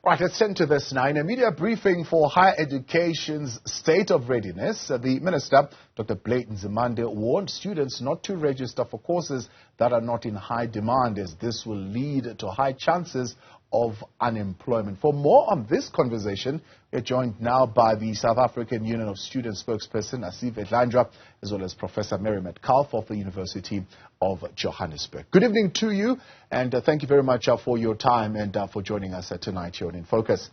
Right, let's turn to this now. In a media briefing for higher education's state of readiness, the Minister, Dr. Nzimande, warned students not to register for courses that are not in high demand, as this will lead to high chances of unemployment. For more on this conversation, we're joined now by the South African Union of Students spokesperson, Asive Dlanjwa, as well as Professor Metcalfe of the University of Johannesburg. Good evening to you, and thank you very much for your time and for joining us tonight here on In Focus.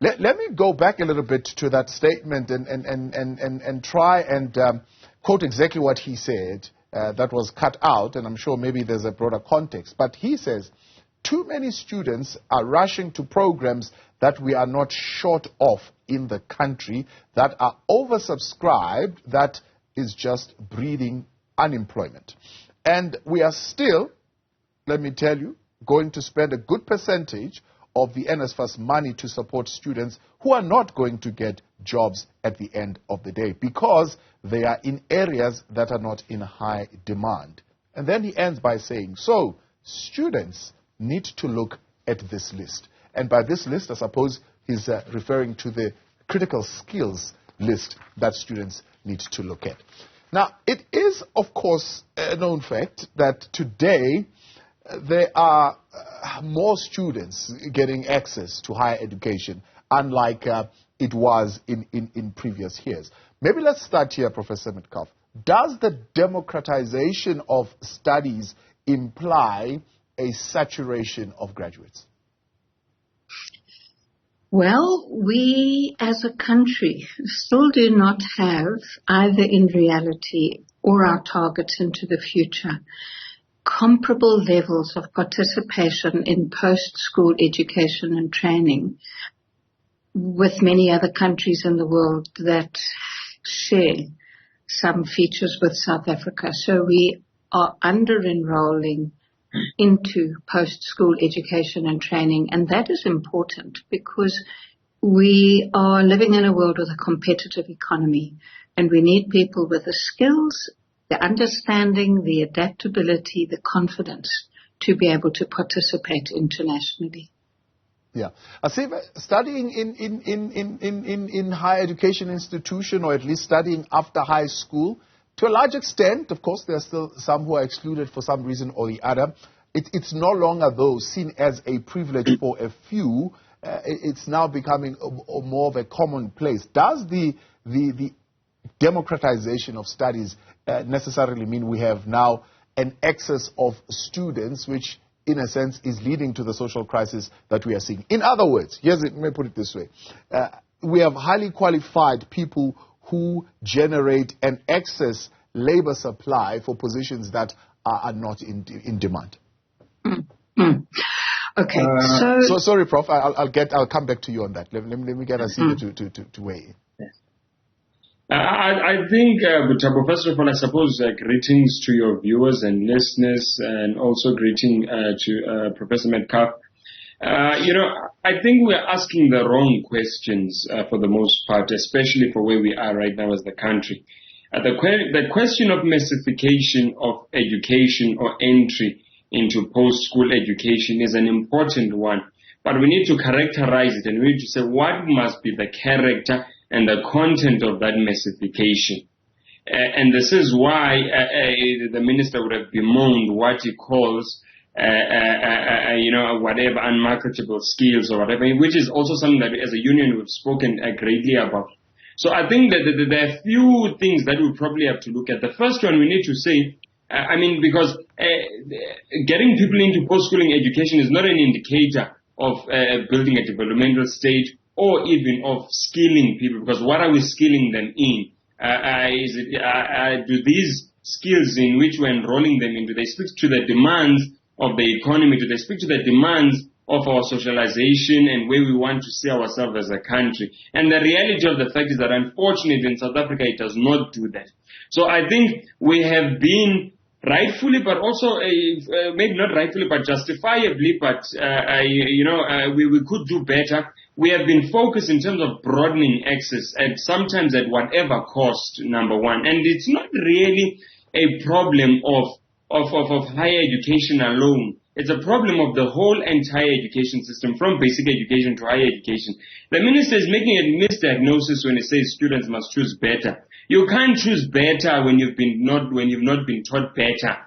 Let me go back a little bit to that statement and try and quote exactly what he said. That was cut out, and I'm sure maybe there's a broader context. But he says, too many students are rushing to programs that we are not short of in the country, that are oversubscribed, that is just breeding unemployment. And we are still, let me tell you, going to spend a good percentage of the NSFAS money to support students who are not going to get jobs at the end of the day because they are in areas that are not in high demand. And then he ends by saying, so students need to look at this list. And by this list, I suppose he's referring to the critical skills list that students need to look at. Now, it is, of course, a known fact that today there are more students getting access to higher education, unlike it was in previous years. Maybe let's start here, Professor Metcalfe. Does the democratization of studies imply a saturation of graduates? Well, we as a country still do not have, either in reality or our targets into the future, comparable levels of participation in post-school education and training with many other countries in the world that share some features with South Africa. So we are under-enrolling into post-school education and training, and that is important because we are living in a world with a competitive economy, and we need people with the skills, the understanding, the adaptability, the confidence to be able to participate internationally. Yeah. Asive, studying in higher education institution, or at least studying after high school, to a large extent, of course, there are still some who are excluded for some reason or the other. It's no longer, though, seen as a privilege for a few. It's now becoming more of a commonplace. Does the democratization of studies necessarily mean we have now an excess of students, which, in a sense, is leading to the social crisis that we are seeing? In other words, let me put it this way. We have highly qualified people who generate an excess labor supply for positions that are not in demand. Okay, so sorry, Prof. I'll come back to you on that. Let me get Asive to weigh in. I think, first of all, I suppose greetings to your viewers and listeners, and also greeting to Professor Metcalfe. I think we're asking the wrong questions for the most part, especially for where we are right now as the country. The question of massification of education or entry into post-school education is an important one, but we need to characterize it, and we need to say what must be the character and the content of that massification. And this is why the minister would have bemoaned what he calls whatever unmarketable skills or whatever, which is also something that as a union we've spoken greatly about. So I think that there are few things that we probably have to look at. The first one we need to say, because getting people into post-schooling education is not an indicator of building a developmental stage or even of skilling people, because what are we skilling them in? Do these skills in which we're enrolling them in, do they speak to the demands of the economy? Do they speak to the demands of our socialization and where we want to see ourselves as a country? And the reality of the fact is that unfortunately in South Africa it does not do that. So I think we have been rightfully, but also maybe not rightfully, but justifiably, but we could do better. We have been focused in terms of broadening access, and sometimes at whatever cost, number one. And it's not really a problem of higher education alone. It's a problem of the whole entire education system, from basic education to higher education. The minister is making a misdiagnosis when he says students must choose better. You can't choose better when you've not been taught better.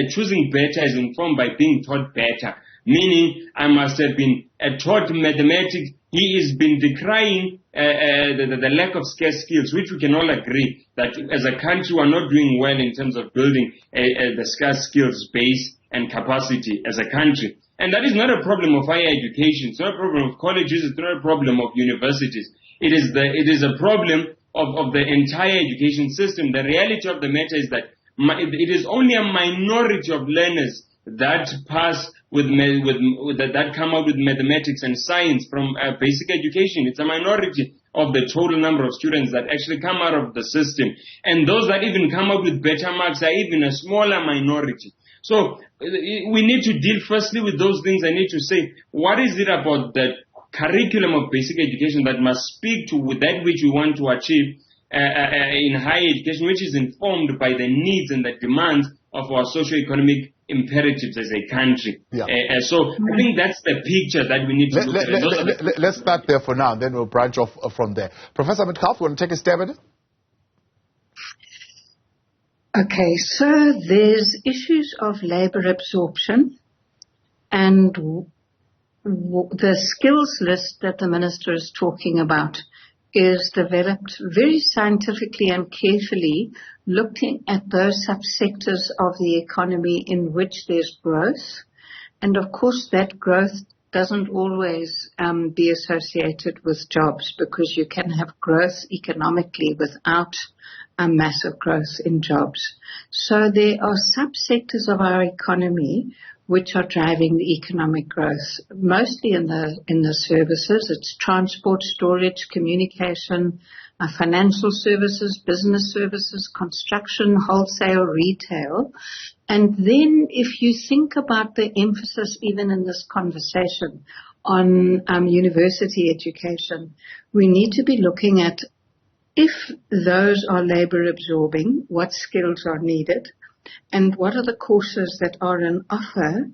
Choosing better is informed by being taught better. Meaning, I must have been taught mathematics. He has been decrying the lack of scarce skills, which we can all agree that as a country we are not doing well in terms of building the scarce skills base and capacity as a country. And that is not a problem of higher education. It's not a problem of colleges. It's not a problem of universities. It is a problem of the entire education system. The reality of the matter is that it is only a minority of learners that pass that come out with mathematics and science from basic education. It's a minority of the total number of students that actually come out of the system. And those that even come out with better marks are even a smaller minority. So we need to deal firstly with those things. I need to say, what is it about the curriculum of basic education that must speak to that which we want to achieve in higher education, which is informed by the needs and the demands of our socio-economic imperatives as a country. Yeah. So I think that's the picture that we need to look at. Let's start there for now, and then we'll branch off from there. Professor Metcalfe, want to take a stab at it? Okay, so there's issues of labor absorption, and the skills list that the minister is talking about is developed very scientifically and carefully, looking at those subsectors of the economy in which there's growth. And of course, that growth doesn't always be associated with jobs, because you can have growth economically without a massive growth in jobs. So there are subsectors of our economy which are driving the economic growth, mostly in the services. It's transport, storage, communication, financial services, business services, construction, wholesale, retail. And then if you think about the emphasis even in this conversation on university education, we need to be looking at, if those are labor absorbing, what skills are needed, and what are the courses that are on offer,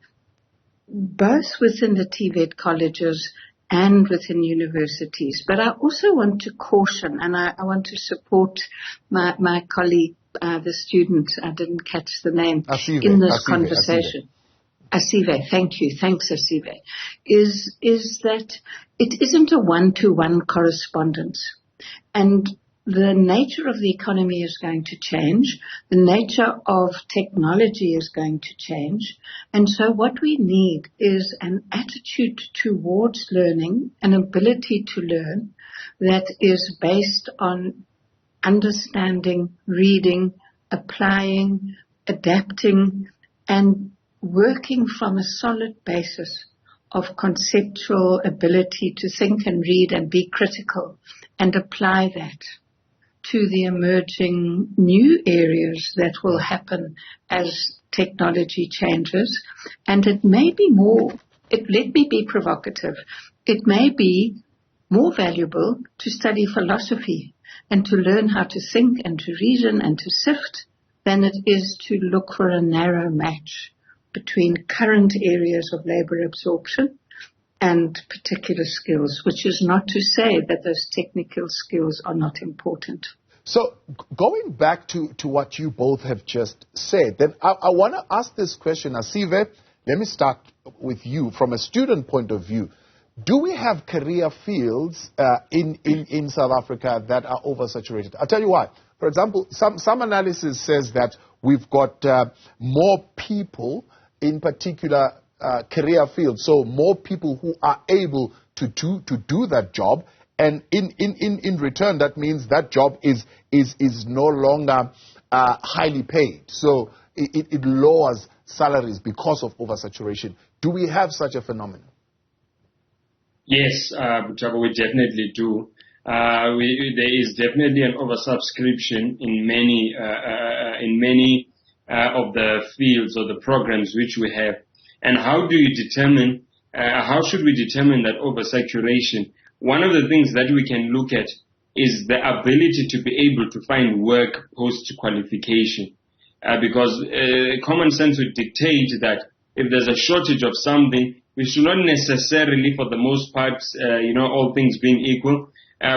both within the TVET colleges and within universities. But I also want to caution, and I want to support my colleague, the student, I didn't catch the name, in this conversation. Asive, thank you. Thanks, Asive. Is that it isn't a one-to-one correspondence. And the nature of the economy is going to change. The nature of technology is going to change. And so what we need is an attitude towards learning, an ability to learn that is based on understanding, reading, applying, adapting, and working from a solid basis of conceptual ability to think and read and be critical and apply that to the emerging new areas that will happen as technology changes. And it may be let me be provocative, it may be more valuable to study philosophy and to learn how to think and to reason and to sift than it is to look for a narrow match between current areas of labor absorption and particular skills, which is not to say that those technical skills are not important. So going back to what you both have just said, then I want to ask this question. Asive, let me start with you. From a student point of view, do we have career fields in South Africa that are oversaturated? I'll tell you why. For example, some analysis says that we've got more people in particular career fields, so more people who are able to do that job, and in return, that means that job is no longer highly paid. So it lowers salaries because of oversaturation. Do we have such a phenomenon? Yes, Butchaba, we definitely do. There is definitely an oversubscription in many of the fields or the programs which we have. And how do you determine? How should we determine that oversaturation? One of the things that we can look at is the ability to be able to find work post-qualification. Because common sense would dictate that if there's a shortage of something, we should not necessarily, for the most part, all things being equal,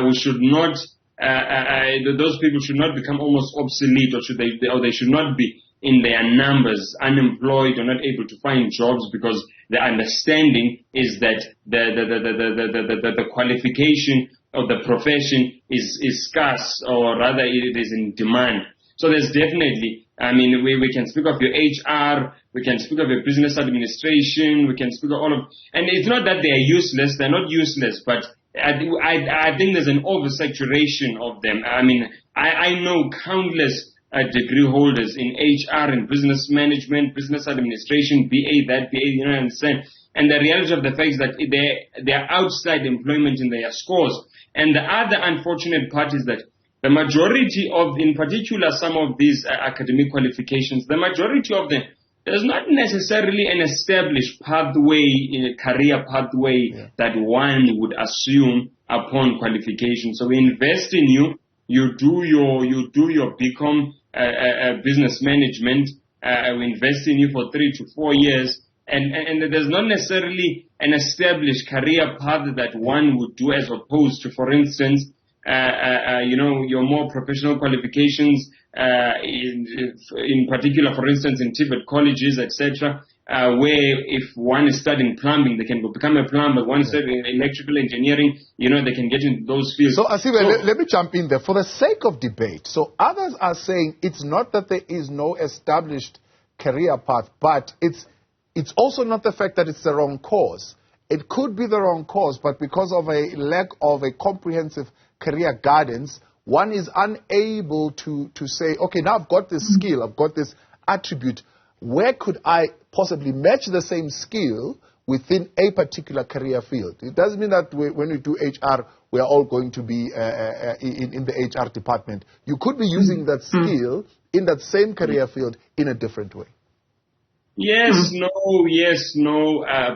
we should not, those people should not become almost obsolete, or they should not be in their numbers unemployed or not able to find jobs, because the understanding is that the qualification of the profession is scarce, or rather it is in demand. So there's definitely, we can speak of your HR, we can speak of your business administration, we can speak of all of, and it's not that they are useless, they're not useless, but I think there's an oversaturation of them. I know countless degree holders in HR and business management, business administration, BA, that BA, you know what I'm saying? And the reality of the fact is that they're outside employment in their scores. And the other unfortunate part is that the majority of, in particular, some of these academic qualifications, the majority of them, there's not necessarily an established pathway, career pathway that one would assume upon qualification. So we invest in you. You do your BCom business management. We invest in you for 3 to 4 years, and there's not necessarily an established career path that one would do, as opposed to, for instance, your more professional qualifications, in particular, for instance, in Tibet colleges, etc., where if one is studying plumbing, they can become a plumber. One is studying electrical engineering, they can get into those fields. So, Asive, let me jump in there. For the sake of debate, so others are saying it's not that there is no established career path, but it's also not the fact that it's the wrong course. It could be the wrong course, but because of a lack of a comprehensive career guidance, one is unable to say, okay, now I've got this skill, I've got this attribute. Where could I possibly match the same skill within a particular career field? It doesn't mean that when we do HR, we are all going to be in the HR department. You could be using that skill in that same career field in a different way. Yes, no,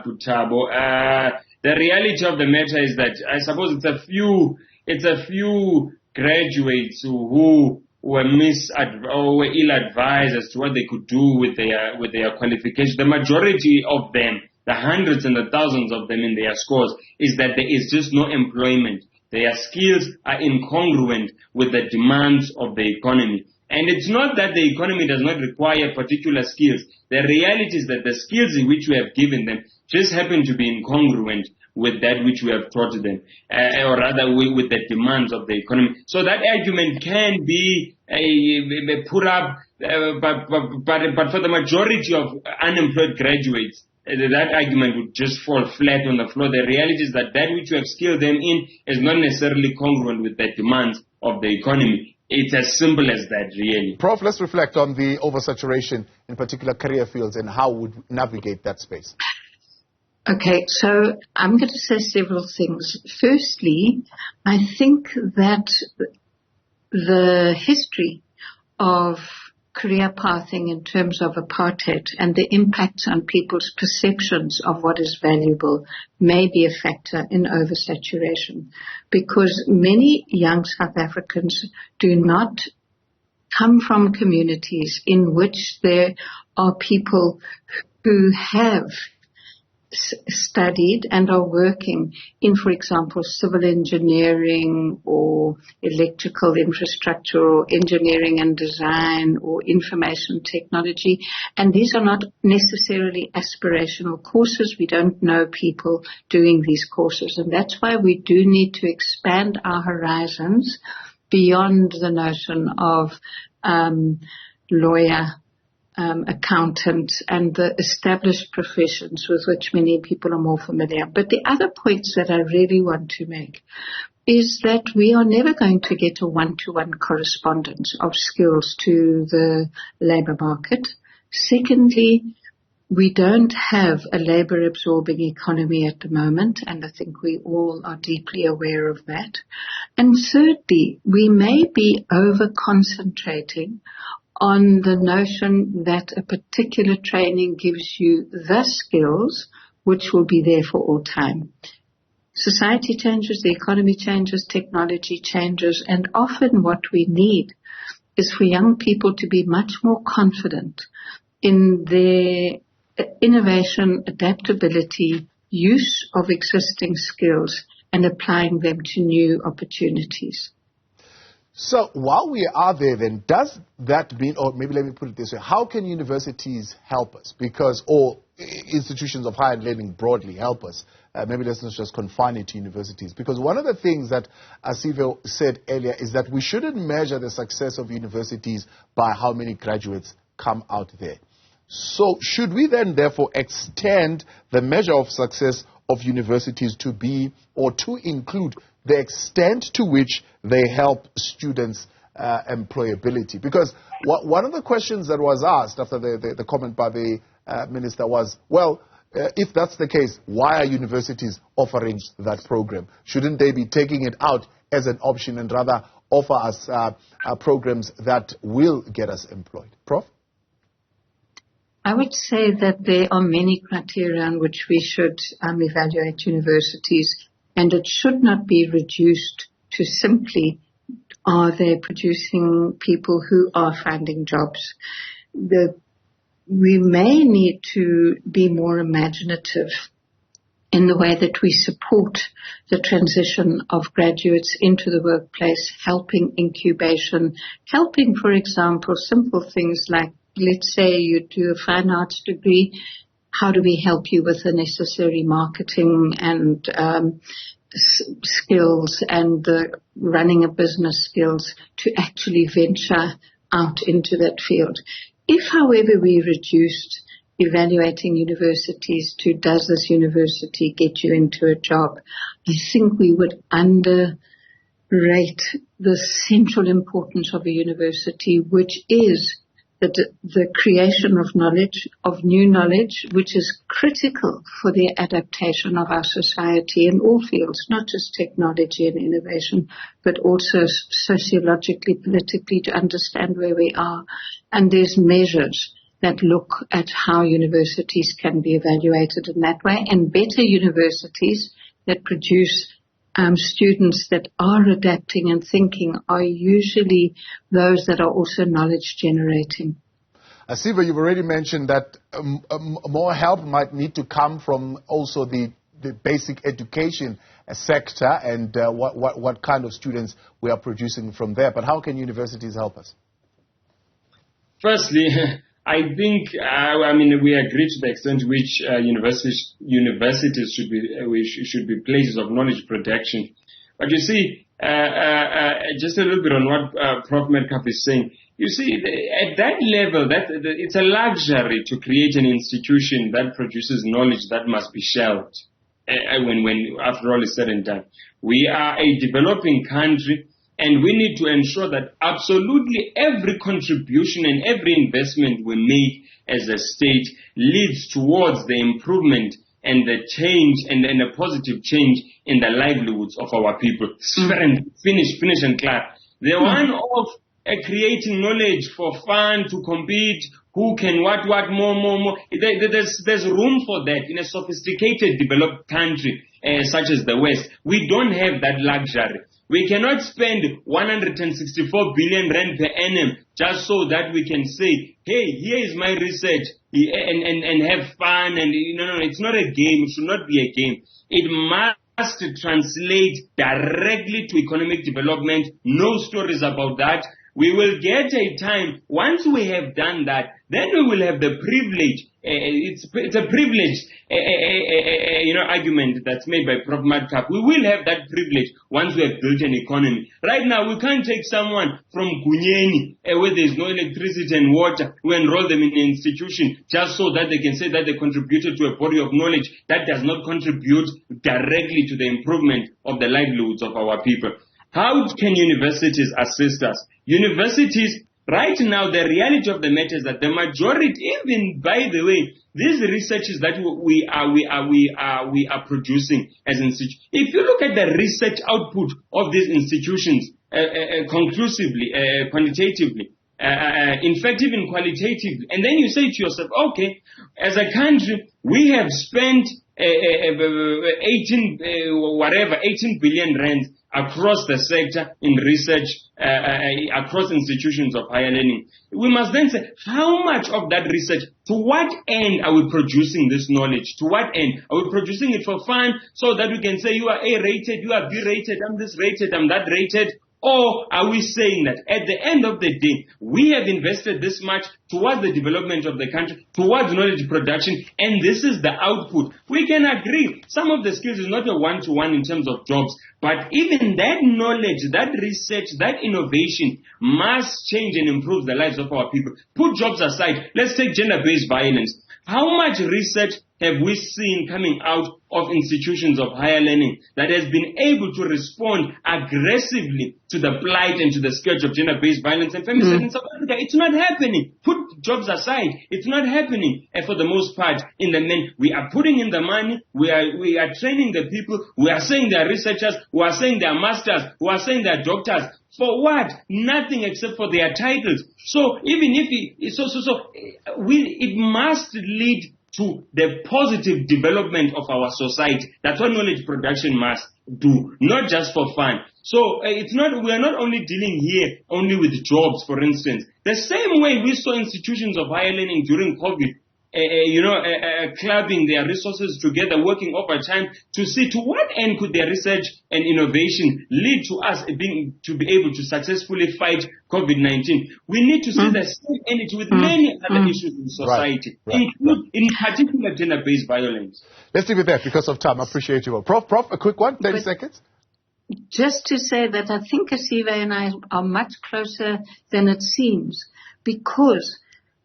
Butabo. The reality of the matter is that I suppose it's a few graduates who were were ill-advised as to what they could do with their qualifications. The majority of them, the hundreds and the thousands of them in their scores, is that there is just no employment. Their skills are incongruent with the demands of the economy. And it's not that the economy does not require particular skills. The reality is that the skills in which we have given them just happen to be incongruent with that which we have taught them, or rather with the demands of the economy. So that argument can be put up, but for the majority of unemployed graduates, that argument would just fall flat on the floor. The reality is that which you have skilled them in is not necessarily congruent with the demands of the economy. It's as simple as that, really. Prof, let's reflect on the oversaturation in particular career fields and how we would navigate that space. Okay, so I'm going to say several things. Firstly, I think that the history of career pathing in terms of apartheid and the impacts on people's perceptions of what is valuable may be a factor in oversaturation, because many young South Africans do not come from communities in which there are people who have studied and are working in, for example, civil engineering or electrical infrastructure or engineering and design or information technology. And these are not necessarily aspirational courses. We don't know people doing these courses. And that's why we do need to expand our horizons beyond the notion of lawyer, accountant, and the established professions with which many people are more familiar. But the other points that I really want to make is that we are never going to get a one-to-one correspondence of skills to the labour market. Secondly, we don't have a labour-absorbing economy at the moment, and I think we all are deeply aware of that. And thirdly, we may be over-concentrating on the notion that a particular training gives you the skills which will be there for all time. Society changes, the economy changes, technology changes, and often what we need is for young people to be much more confident in their innovation, adaptability, use of existing skills, and applying them to new opportunities. So while we are there, then, does that mean, or maybe let me put it this way, how can universities help us? Because, or institutions of higher learning broadly help us. Maybe let's not just confine it to universities. Because one of the things that Asive said earlier is that we shouldn't measure the success of universities by how many graduates come out there. So should we then therefore extend the measure of success of universities to be, or to include, the extent to which they help students' employability? Because one of the questions that was asked after the comment by the minister was, well, if that's the case, why are universities offering that program? Shouldn't they be taking it out as an option and rather offer us programs that will get us employed? Prof? I would say that there are many criteria on which we should evaluate universities, and it should not be reduced to simply, are they producing people who are finding jobs? We may need to be more imaginative in the way that we support the transition of graduates into the workplace, helping incubation, helping, for example, simple things like, let's say you do a fine arts degree, how do we help you with the necessary marketing and skills and the running a business skills to actually venture out into that field. If, however, we reduced evaluating universities to does this university get you into a job, I think we would underrate the central importance of a university, which is the creation of knowledge, of new knowledge, which is critical for the adaptation of our society in all fields, not just technology and innovation, but also sociologically, politically, to understand where we are. And there's measures that look at how universities can be evaluated in that way, and better universities that produce students that are adapting and thinking are usually those that are also knowledge generating. Asive, you've already mentioned that more help might need to come from also the basic education sector and what kind of students we are producing from there. But how can universities help us? Firstly, I think, we agree to the extent to which universities should be places of knowledge production. But you see, just a little bit on what Prof. Metcalfe is saying. You see, at that level, it's a luxury to create an institution that produces knowledge that must be shelved. When after all is said and done, we are a developing country. And we need to ensure that absolutely every contribution and every investment we make as a state leads towards the improvement and the change and a positive change in the livelihoods of our people. Finish and clear. The one of creating knowledge for fun, to compete, who can what, more. There's room for that in a sophisticated, developed country such as the West. We don't have that luxury. We cannot spend 164 billion rand per annum just so that we can say, hey, here is my research and have fun. And no, it's not a game. It should not be a game. It must translate directly to economic development. No stories about that. We will get a time, once we have done that, then we will have the privilege. It's a privilege, argument that's made by Prof. Metcalfe. We will have that privilege once we have built an economy. Right now, we can't take someone from Gunyeni, where there's no electricity and water, we enroll them in an institution just so that they can say that they contributed to a body of knowledge that does not contribute directly to the improvement of the livelihoods of our people. How can universities assist us? Universities, right now, the reality of the matter is that the majority, even by the way, these researches that we are producing as institutions, if you look at the research output of these institutions conclusively, quantitatively, in fact, even qualitatively, and then you say to yourself, okay, as a country, we have spent 18 billion rand across the sector, in research, across institutions of higher learning. We must then say, how much of that research, to what end are we producing this knowledge? To what end? Are we producing it for fun so that we can say you are A-rated, you are B-rated, I'm this rated, I'm that rated? Or are we saying that at the end of the day, we have invested this much towards the development of the country, towards knowledge production, and this is the output? We can agree. Some of the skills is not a one-to-one in terms of jobs, but even that knowledge, that research, that innovation must change and improve the lives of our people. Put jobs aside. Let's take gender-based violence. How much research have we seen coming out of institutions of higher learning that has been able to respond aggressively to the plight and to the scourge of gender-based violence and femicide in South Africa? It's not happening. Put jobs aside. It's not happening. And for the most part, in the men, we are putting in the money, we are training the people, we are saying they are researchers, we are saying they are masters, we are saying they are doctors. For what? Nothing except for their titles. So even if it must lead to the positive development of our society. That's what knowledge production must do, not just for fun. So we are not only dealing here only with jobs, for instance. The same way we saw institutions of higher learning during COVID, clubbing their resources together, working overtime to see to what end could their research and innovation lead to us to be able to successfully fight COVID-19. We need to see the same energy with many other issues in society, in particular gender-based violence. Let's leave it there because of time. I appreciate you. Prof, a quick one, 30 seconds. Just to say that I think Asive and I are much closer than it seems, because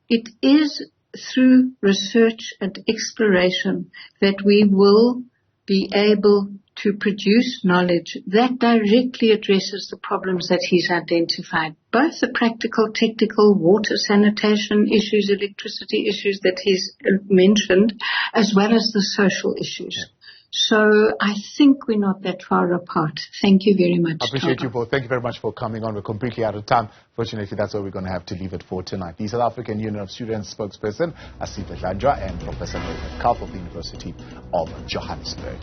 it is through research and exploration that we will be able to produce knowledge that directly addresses the problems that he's identified, both the practical, technical, water, sanitation issues, electricity issues that he's mentioned, as well as the social issues. Yeah. So I think we're not that far apart. Thank you very much. I appreciate you both. Thank you very much for coming on. We're completely out of time. Fortunately, that's what we're going to have to leave it for tonight. The South African Union of Students spokesperson, Asive Dlanjwa, and Professor Metcalfe of the University of Johannesburg.